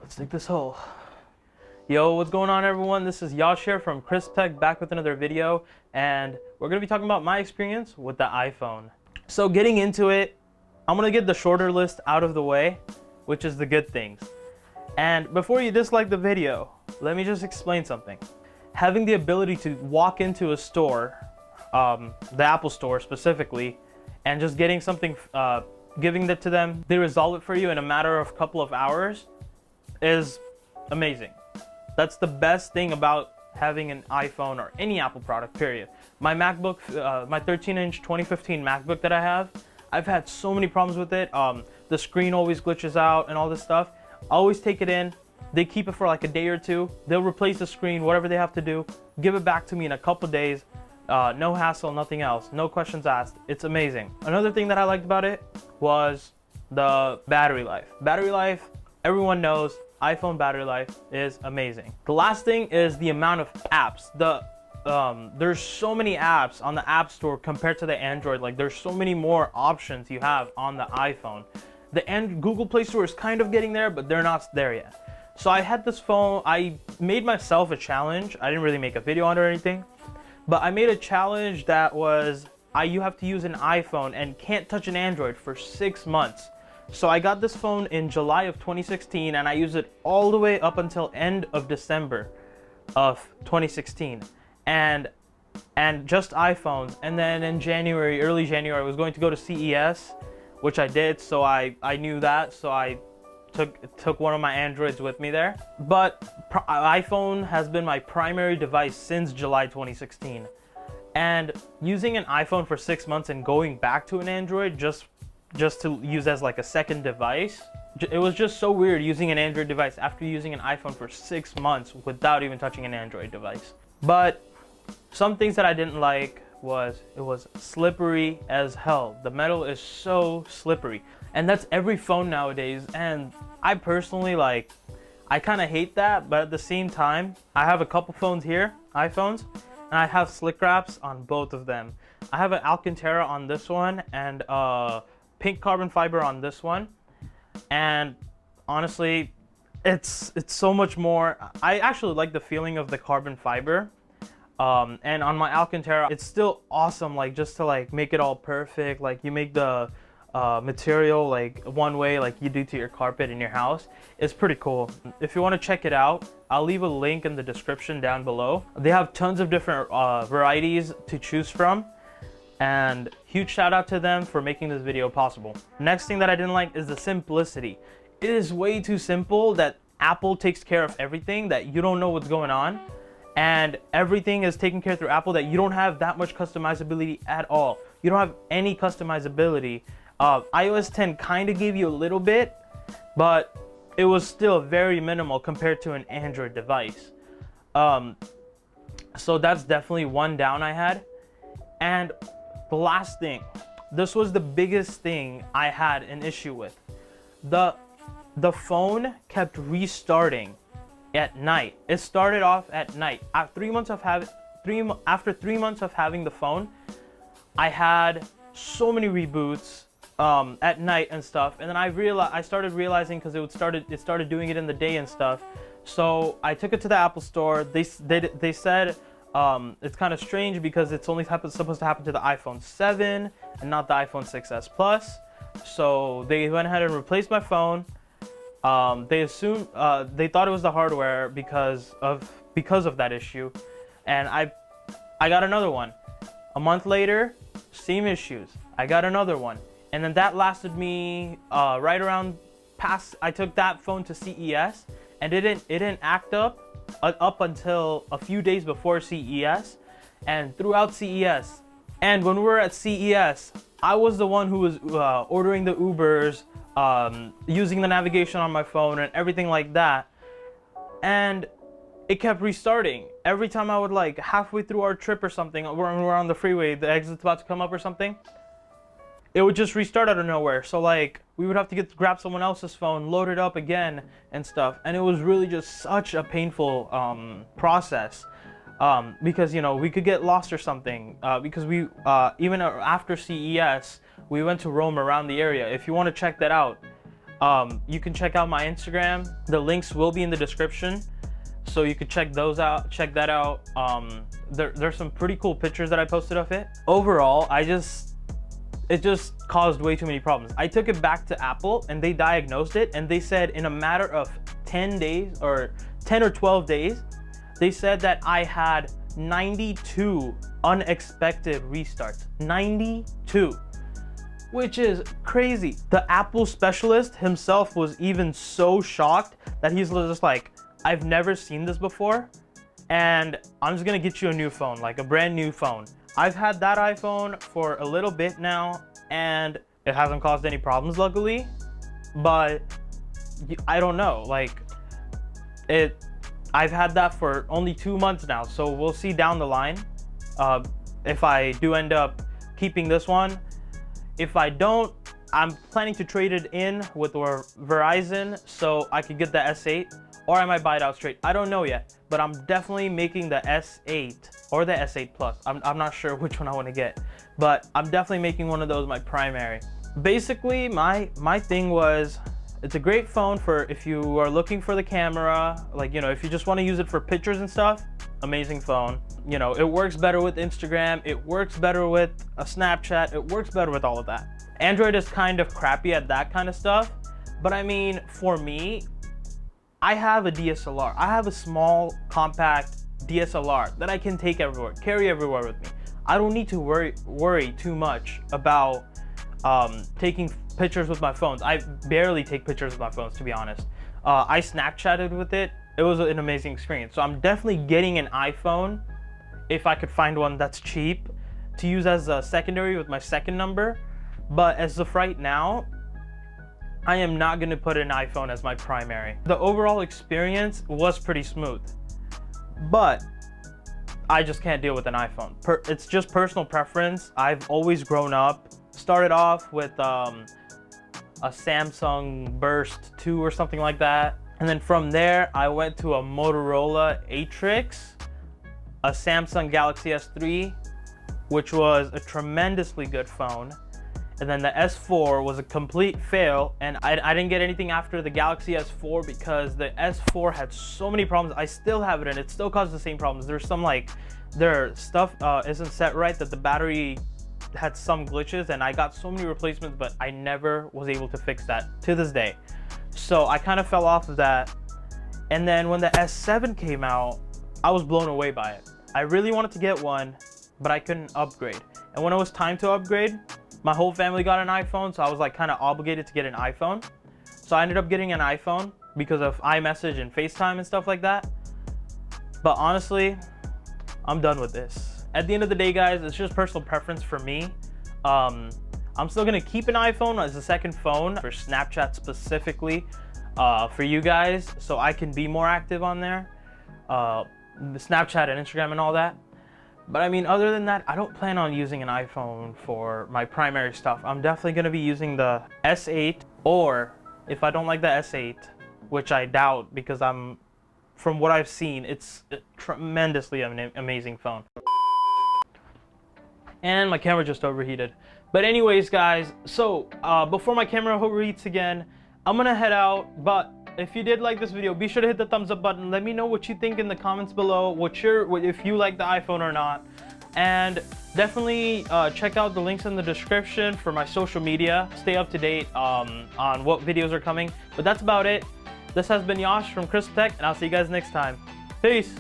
Let's dig this hole. Yo, what's going on, everyone? This is Yash here from Crisp.Tech, back with another video, and we're gonna be talking about my experience with the iPhone. So getting into it, I'm gonna get the shorter list out of the way, which is the good things. And before you dislike the video, let me just explain something. Having the ability to walk into a store, the Apple store specifically, and just getting something, giving that to them, they resolve it for you in a matter of a couple of hours, is amazing. That's the best thing about having an iPhone or any Apple product, period. My MacBook, my 13-inch 2015 MacBook that I have, I've had so many problems with it. The screen always glitches out and all this stuff. I always take it in. They keep it for like a day or two. They'll replace the screen, whatever they have to do, give it back to me in a couple days. No hassle, nothing else, no questions asked. It's amazing. Another thing that I liked about it was the battery life. Battery life, everyone knows, iPhone battery life is amazing. The last thing is the amount of apps. There's so many apps on the App Store compared to the Android. Like, there's so many more options you have on the iPhone. Google Play Store is kind of getting there, but they're not there yet. So I had this phone, I made myself a challenge. I didn't really make a video on it or anything, but I made a challenge that was, you have to use an iPhone and can't touch an Android for 6 months. So I got this phone in July of 2016, and I used it all the way up until end of December of 2016. And just iPhones. And then in January, early January, I was going to go to CES, which I did, so I knew that, so I took one of my Androids with me there. But iPhone has been my primary device since July 2016. And using an iPhone for 6 months and going back to an Android just to use as like a second device, it was just so weird using an Android device after using an iPhone for 6 months without even touching an Android device. But some things that I didn't like was it was slippery as hell. The metal is so slippery, and that's every phone nowadays. And I personally, I kind of hate that, but at the same time, I have a couple phones here, iPhones, and I have slick wraps on both of them. I have an Alcantara on this one and pink carbon fiber on this one, and honestly, it's so much more. I actually like the feeling of the carbon fiber. And on my Alcantara, it's still awesome, like, just to like make it all perfect. Like, you make the material like one way, like you do to your carpet in your house. It's pretty cool. If you want to check it out, I'll leave a link in the description down below. They have tons of different varieties to choose from, and huge shout out to them for making this video possible. Next thing that I didn't like is the simplicity. It is way too simple that Apple takes care of everything, that you don't know what's going on. And everything is taken care of through Apple, that you don't have that much customizability at all. You don't have any customizability. iOS 10 kind of gave you a little bit, but it was still very minimal compared to an Android device. So that's definitely one down I had. And the last thing, this was the biggest thing I had an issue with. The phone kept restarting at night. It started off at night. After 3 months of having the phone, I had so many reboots at night and stuff. And then I started realizing, because it started doing it in the day and stuff. So I took it to the Apple Store. They said it's kind of strange because it's only supposed to happen to the iPhone 7 and not the iPhone 6s Plus. So they went ahead and replaced my phone. They thought it was the hardware because of that issue, and I got another one. A month later, same issues. I got another one, and then that lasted me right around past. I took that phone to CES, and it didn't act up until a few days before CES, and throughout CES. And when we were at CES, I was the one who was ordering the Ubers, using the navigation on my phone and everything like that, and it kept restarting. Every time I would, like, halfway through our trip or something, we're on the freeway, the exit's about to come up or something, it would just restart out of nowhere. So, like, we would have to grab someone else's phone, load it up again and stuff, and it was really just such a painful process. Because, you know, we could get lost or something, because we even after CES, we went to roam around the area. If you want to check that out, You can check out my Instagram. The links will be in the description, so you could check those out. Check that out. There's some pretty cool pictures that I posted of it. Overall, it just caused way too many problems. I took it back to Apple and they diagnosed it, and they said in a matter of 10 days or 10 or 12 days, they said that I had 92 unexpected restarts. 92, which is crazy. The Apple specialist himself was even so shocked that he's just like, I've never seen this before, and I'm just gonna get you a new phone, like a brand new phone. I've had that iPhone for a little bit now, and it hasn't caused any problems, luckily, but I don't know, like, I've had that for only 2 months now, so we'll see down the line if I do end up keeping this one. If I don't, I'm planning to trade it in with Verizon so I could get the S8, or I might buy it out straight. I don't know yet, but I'm definitely making the S8 or the S8 Plus. I'm not sure which one I want to get, but I'm definitely making one of those my primary. Basically, my thing was, it's a great phone for if you are looking for the camera, like, you know, if you just want to use it for pictures and stuff, amazing phone. You know, it works better with Instagram, it works better with a Snapchat, it works better with all of that. Android is kind of crappy at that kind of stuff, but I mean, for me, I have a DSLR. I have a small, compact DSLR that I can take everywhere, carry everywhere with me. I don't need to worry too much about taking pictures with my phones. I barely take pictures with my phones, to be honest. I Snapchatted with it. It was an amazing experience. So I'm definitely getting an iPhone if I could find one that's cheap to use as a secondary with my second number. But as of right now, I am not gonna put an iPhone as my primary. The overall experience was pretty smooth, but I just can't deal with an iPhone. It's just personal preference. I've always grown up, started off with a Samsung Burst 2 or something like that. And then from there, I went to a Motorola Atrix, a Samsung Galaxy S3, which was a tremendously good phone. And then the S4 was a complete fail, and I didn't get anything after the Galaxy S4 because the S4 had so many problems. I still have it, and it still causes the same problems. There's some, like, their stuff isn't set right, that the battery had some glitches, and I got so many replacements, but I never was able to fix that to this day. So I kind of fell off of that. And then when the S7 came out, I was blown away by it. I really wanted to get one, but I couldn't upgrade. And when it was time to upgrade, my whole family got an iPhone, so I was like kind of obligated to get an iPhone. So I ended up getting an iPhone because of iMessage and FaceTime and stuff like that. But honestly, I'm done with this. At the end of the day, guys, it's just personal preference for me. I'm still gonna keep an iPhone as a second phone for Snapchat specifically, for you guys, so I can be more active on there, the Snapchat and Instagram and all that. But I mean, other than that, I don't plan on using an iPhone for my primary stuff. I'm definitely gonna be using the S8, or if I don't like the S8, which I doubt because from what I've seen, it's a tremendously amazing phone. And my camera just overheated. But anyways, guys, so before my camera overheats again, I'm gonna head out. But if you did like this video, be sure to hit the thumbs up button. Let me know what you think in the comments below, if you like the iPhone or not. And definitely check out the links in the description for my social media. Stay up to date on what videos are coming. But that's about it. This has been Yash from Crisp.Tech, and I'll see you guys next time. Peace.